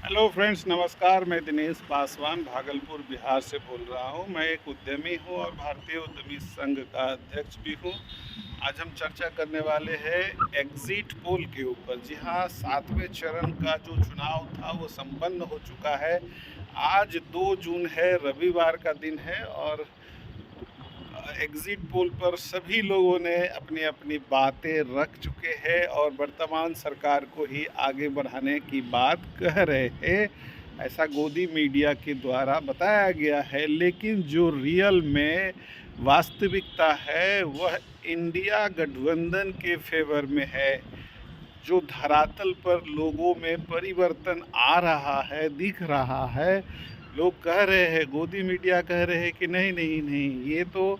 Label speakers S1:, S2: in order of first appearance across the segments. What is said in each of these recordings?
S1: Hello friends, नमस्कार। मैं दिनेश पासवान भागलपुर बिहार से बोल रहा हूं। मैं एक उद्यमी हूं और भारतीय उद्यमी संघ का अध्यक्ष भी हूं। आज हम चर्चा करने वाले हैं एग्जिट पोल के ऊपर। जी हाँ, 7वें चरण का जो चुनाव था वो संपन्न हो चुका है। आज 2 जून है, रविवार का दिन है और एग्जिट पोल पर सभी लोगों ने अपनी अपनी बातें रख चुके हैं और वर्तमान सरकार को ही आगे बढ़ाने की बात कह रहे हैं। ऐसा गोदी मीडिया के द्वारा बताया गया है, लेकिन जो रियल में वास्तविकता है वह इंडिया गठबंधन के फेवर में है। जो धरातल पर लोगों में परिवर्तन आ रहा है, दिख रहा है। लोग कह रहे हैं, गोदी मीडिया कह रहे हैं कि नहीं नहीं नहीं, ये तो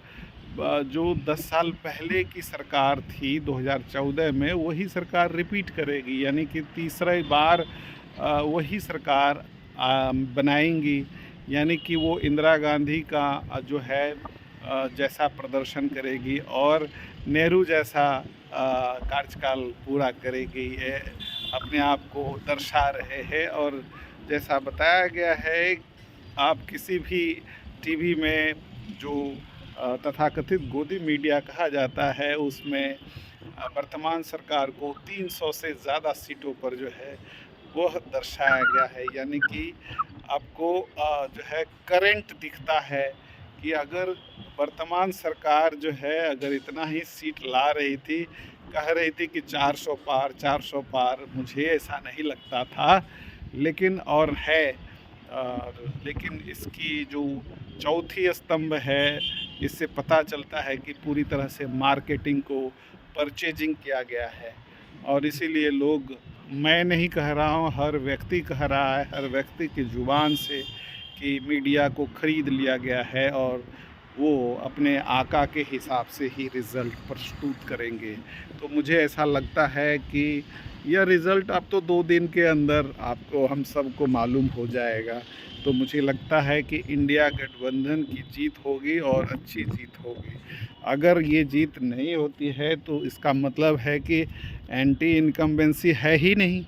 S1: जो 10 साल पहले की सरकार थी 2014 में, वही सरकार रिपीट करेगी। यानी कि तीसरी बार वही सरकार बनाएंगी। यानी कि वो इंदिरा गांधी का जो है जैसा प्रदर्शन करेगी और नेहरू जैसा कार्यकाल पूरा करेगी। ये अपने आप को दर्शा रहे हैं। और जैसा बताया गया है, आप किसी भी टीवी में जो तथाकथित गोदी मीडिया कहा जाता है, उसमें वर्तमान सरकार को 300 से ज़्यादा सीटों पर जो है वह दर्शाया गया है। यानी कि आपको जो है करंट दिखता है कि अगर वर्तमान सरकार जो है अगर इतना ही सीट ला रही थी, कह रही थी कि 400 पार 400 पार, मुझे ऐसा नहीं लगता था, लेकिन और है। और लेकिन इसकी जो चौथी स्तंभ है, इससे पता चलता है कि पूरी तरह से मार्केटिंग को परचेजिंग किया गया है। और इसीलिए लोग, मैं नहीं कह रहा हूँ, हर व्यक्ति कह रहा है, हर व्यक्ति की ज़ुबान से, कि मीडिया को ख़रीद लिया गया है और वो अपने आका के हिसाब से ही रिज़ल्ट प्रस्तुत करेंगे। तो मुझे ऐसा लगता है कि यह रिज़ल्ट अब तो 2 दिन के अंदर आपको, हम सबको मालूम हो जाएगा। तो मुझे लगता है कि इंडिया गठबंधन की जीत होगी और अच्छी जीत होगी। अगर ये जीत नहीं होती है तो इसका मतलब है कि एंटी इनकम्बेंसी है ही नहीं।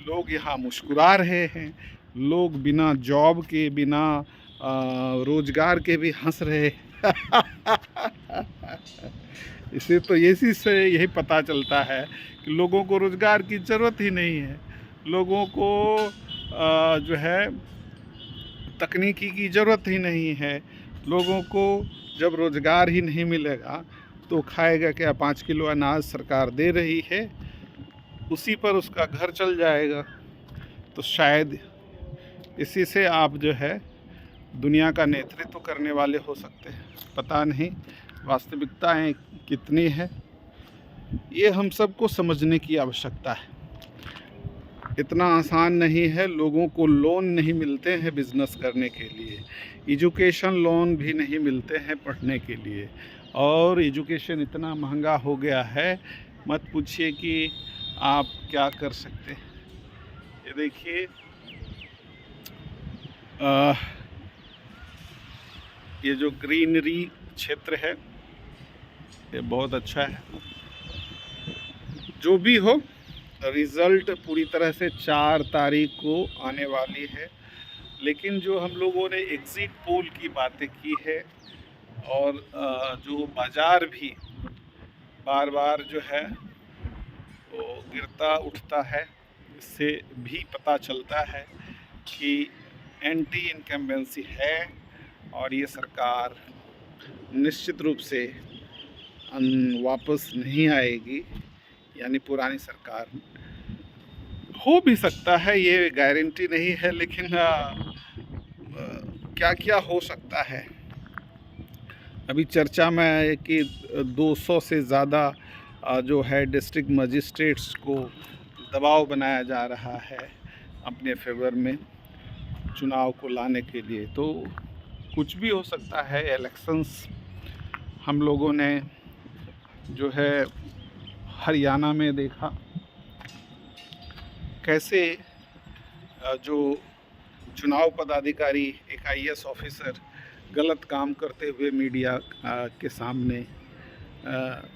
S1: लोग यहाँ मुस्कुरा रहे हैं, लोग बिना जॉब के, बिना रोजगार के भी हंस रहे इसे तो इसी से यही पता चलता है कि लोगों को रोजगार की ज़रूरत ही नहीं है। लोगों को जो है तकनीकी की ज़रूरत ही नहीं है। लोगों को जब रोज़गार ही नहीं मिलेगा तो खाएगा क्या? 5 किलो अनाज सरकार दे रही है, उसी पर उसका घर चल जाएगा। तो शायद इसी से आप जो है दुनिया का नेतृत्व करने वाले हो सकते हैं। पता नहीं वास्तविकताएं कितनी है, ये हम सबको समझने की आवश्यकता है। इतना आसान नहीं है। लोगों को लोन नहीं मिलते हैं बिज़नेस करने के लिए, एजुकेशन लोन भी नहीं मिलते हैं पढ़ने के लिए, और एजुकेशन इतना महंगा हो गया है, मत पूछिए कि आप क्या कर सकते हैं। ये देखिए, ये जो ग्रीनरी क्षेत्र है ये बहुत अच्छा है। जो भी हो, रिज़ल्ट पूरी तरह से 4 तारीख को आने वाली है। लेकिन जो हम लोगों ने एग्ज़िट पोल की बातें की है और जो बाज़ार भी बार बार जो है वो गिरता उठता है, इससे भी पता चलता है कि एंटी इनकम्बेंसी है और ये सरकार निश्चित रूप से वापस नहीं आएगी। यानी पुरानी सरकार, हो भी सकता है, ये गारंटी नहीं है, लेकिन क्या क्या हो सकता है। अभी चर्चा में है कि 200 से ज़्यादा जो है डिस्ट्रिक्ट मजिस्ट्रेट्स को दबाव बनाया जा रहा है अपने फेवर में चुनाव को लाने के लिए। तो कुछ भी हो सकता है। इलेक्शंस हम लोगों ने जो है हरियाणा में देखा कैसे जो चुनाव पदाधिकारी, एक IAS ऑफिसर गलत काम करते हुए मीडिया के सामने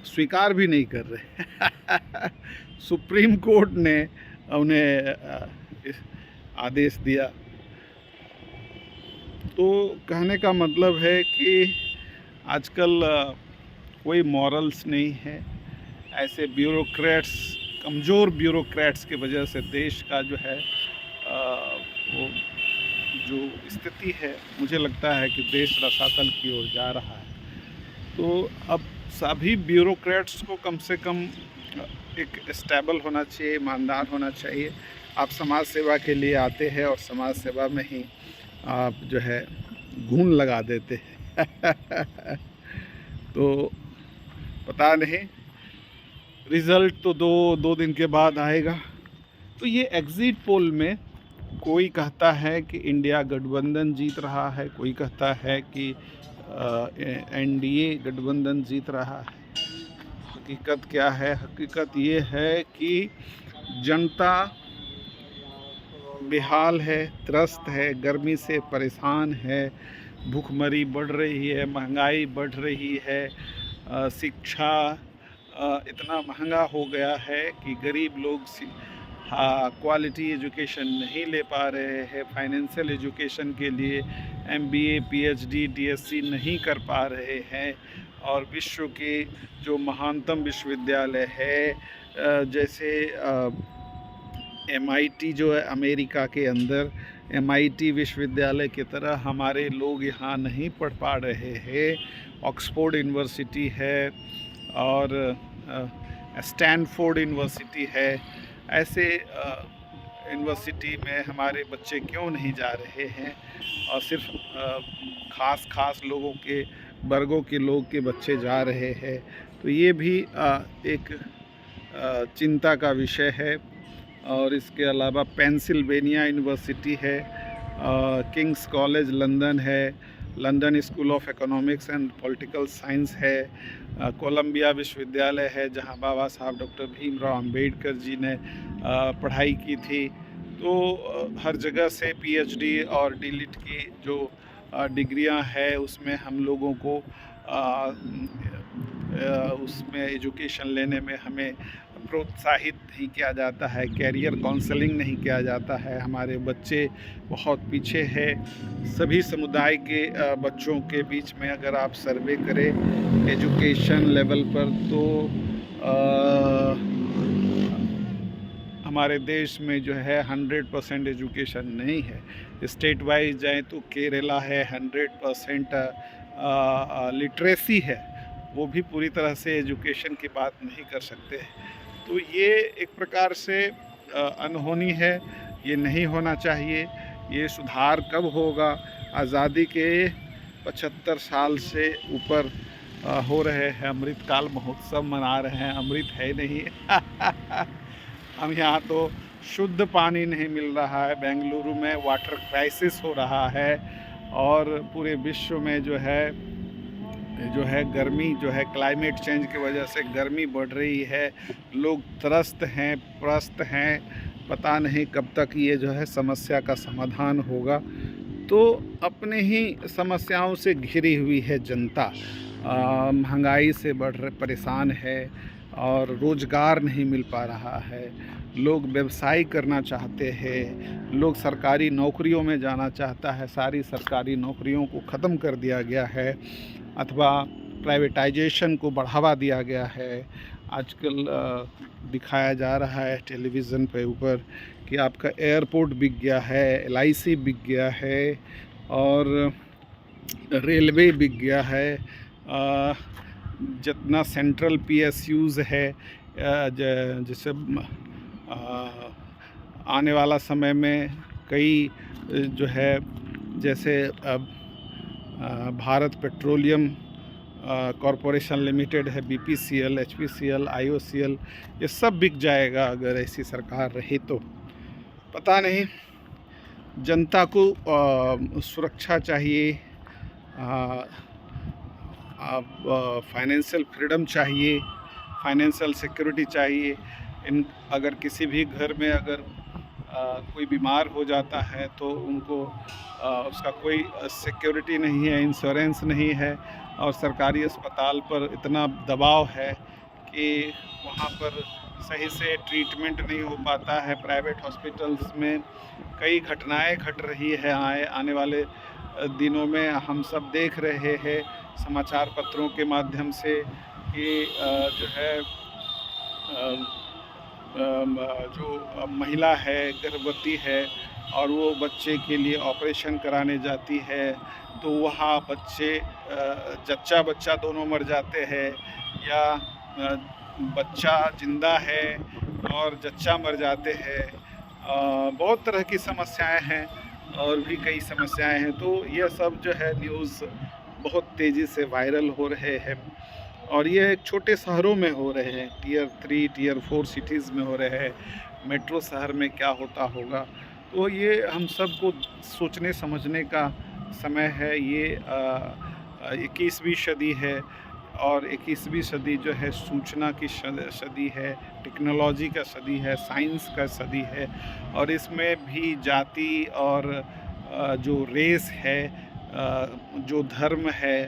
S1: स्वीकार भी नहीं कर रहे सुप्रीम कोर्ट ने उन्हें आदेश दिया। तो कहने का मतलब है कि आजकल कोई मॉरल्स नहीं है। ऐसे ब्यूरोक्रेट्स, कमज़ोर ब्यूरोक्रेट्स की वजह से देश का जो है वो जो स्थिति है, मुझे लगता है कि देश रसातल की ओर जा रहा है। तो अब सभी ब्यूरोक्रेट्स को कम से कम एक स्टेबल होना चाहिए, ईमानदार होना चाहिए। आप समाज सेवा के लिए आते हैं और समाज सेवा में ही आप जो है घून लगा देते हैं। तो पता नहीं, रिज़ल्ट तो दो दिन के बाद आएगा। तो ये एग्ज़िट पोल में कोई कहता है कि इंडिया गठबंधन जीत रहा है, कोई कहता है कि एनडीए गठबंधन जीत रहा है। हकीकत क्या है? हकीकत ये है कि जनता बेहाल है, त्रस्त है, गर्मी से परेशान है, भूखमरी बढ़ रही है, महंगाई बढ़ रही है, शिक्षा इतना महंगा हो गया है कि गरीब लोग क्वालिटी एजुकेशन नहीं ले पा रहे हैं। फाइनेंशियल एजुकेशन के लिए MBA, PhD, DSc नहीं कर पा रहे हैं। और विश्व के जो महानतम विश्वविद्यालय है, जैसे MIT जो है अमेरिका के अंदर, MIT विश्वविद्यालय की तरह हमारे लोग यहाँ नहीं पढ़ पा रहे हैं। ऑक्सफोर्ड यूनिवर्सिटी है और स्टैनफोर्ड यूनिवर्सिटी है। ऐसे यूनिवर्सिटी में हमारे बच्चे क्यों नहीं जा रहे हैं? और सिर्फ ख़ास लोगों के वर्गों के लोग के बच्चे जा रहे हैं। तो ये भी एक चिंता का विषय है। और इसके अलावा पेंसिल्वेनिया यूनिवर्सिटी है, किंग्स कॉलेज लंदन है, London school of economics and political science है, कोलंबिया विश्वविद्यालय है जहां बाबा साहब डॉक्टर भीमराव अंबेडकर जी ने पढ़ाई की थी। तो हर जगह से PhD और DLit की जो डिग्रियां हैं उसमें हम लोगों को उसमें एजुकेशन लेने में हमें प्रोत्साहित नहीं किया जाता है, कैरियर काउंसलिंग नहीं किया जाता है। हमारे बच्चे बहुत पीछे हैं। सभी समुदाय के बच्चों के बीच में अगर आप सर्वे करें एजुकेशन लेवल पर, तो हमारे देश में जो है 100% एजुकेशन नहीं है। स्टेट वाइज जाएँ तो केरला है, 100% लिटरेसी है, वो भी पूरी तरह से एजुकेशन की बात नहीं कर सकते। तो ये एक प्रकार से अनहोनी है, ये नहीं होना चाहिए। ये सुधार कब होगा? आज़ादी के 75 साल से ऊपर हो रहे हैं, अमृतकाल महोत्सव मना रहे हैं, अमृत है नहीं। हम यहाँ तो शुद्ध पानी नहीं मिल रहा है। बेंगलुरु में वाटर क्राइसिस हो रहा है और पूरे विश्व में जो है गर्मी जो है, क्लाइमेट चेंज की वजह से गर्मी बढ़ रही है। लोग त्रस्त हैं, प्रस्त हैं। पता नहीं कब तक ये जो है समस्या का समाधान होगा। तो अपने ही समस्याओं से घिरी हुई है जनता, महंगाई से परेशान है और रोज़गार नहीं मिल पा रहा है। लोग व्यवसाय करना चाहते हैं, लोग सरकारी नौकरियों में जाना चाहता है। सारी सरकारी नौकरियों को ख़त्म कर दिया गया है अथवा प्राइवेटाइजेशन को बढ़ावा दिया गया है। आजकल दिखाया जा रहा है टेलीविज़न पे ऊपर कि आपका एयरपोर्ट बिक गया है, LIC बिक गया है और रेलवे बिक गया है। जितना सेंट्रल PSUs है, जैसे आने वाला समय में कई जो है, जैसे भारत पेट्रोलियम कॉरपोरेशन लिमिटेड है, BPCL, HPCL, IOCL, ये सब बिक जाएगा अगर ऐसी सरकार रही तो। पता नहीं, जनता को सुरक्षा चाहिए, फाइनेंशियल फ्रीडम चाहिए, फाइनेंशियल सिक्योरिटी चाहिए। अगर किसी भी घर में अगर कोई बीमार हो जाता है तो उनको उसका कोई सिक्योरिटी नहीं है, इंश्योरेंस नहीं है और सरकारी अस्पताल पर इतना दबाव है कि वहाँ पर सही से ट्रीटमेंट नहीं हो पाता है। प्राइवेट हॉस्पिटल्स में कई घटनाएं घट रही है, आने वाले दिनों में हम सब देख रहे हैं समाचार पत्रों के माध्यम से कि जो है जो महिला है, गर्भवती है और वो बच्चे के लिए ऑपरेशन कराने जाती है, तो वहाँ जच्चा बच्चा दोनों मर जाते हैं, या बच्चा ज़िंदा है और जच्चा मर जाते हैं। बहुत तरह की समस्याएं हैं और भी कई समस्याएं हैं। तो यह सब जो है न्यूज़ बहुत तेज़ी से वायरल हो रहे हैं और ये छोटे शहरों में हो रहे हैं, टियर 3 टियर 4 सिटीज़ में हो रहे हैं। मेट्रो शहर में क्या होता होगा, तो ये हम सबको सोचने समझने का समय है। ये 21वीं सदी है और 21वीं सदी जो है सूचना की सदी है, टेक्नोलॉजी का सदी है, साइंस का सदी है और इसमें भी जाति और जो रेस है, जो धर्म है,